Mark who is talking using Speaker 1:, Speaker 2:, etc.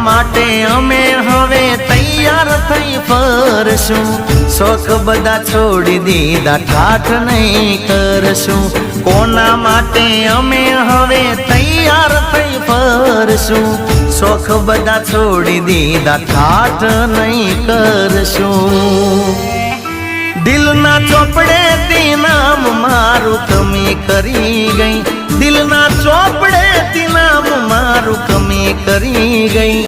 Speaker 1: માટે અમે હવે તૈયાર થઈ ફરશું, શોખ બધા છોડી દીધા ઠાઠ નહીં કરશું। કોના માટે અમે હવે તૈયાર થઈ ફરશું, શોખ બધા છોડી દીધા ઠાઠ નહીં કરશું। દિલના ચોપડે તી નામ મારું કમી કરી ગઈ, દિલના ચોપડે તી નામ મારું કમી કરી ગઈ।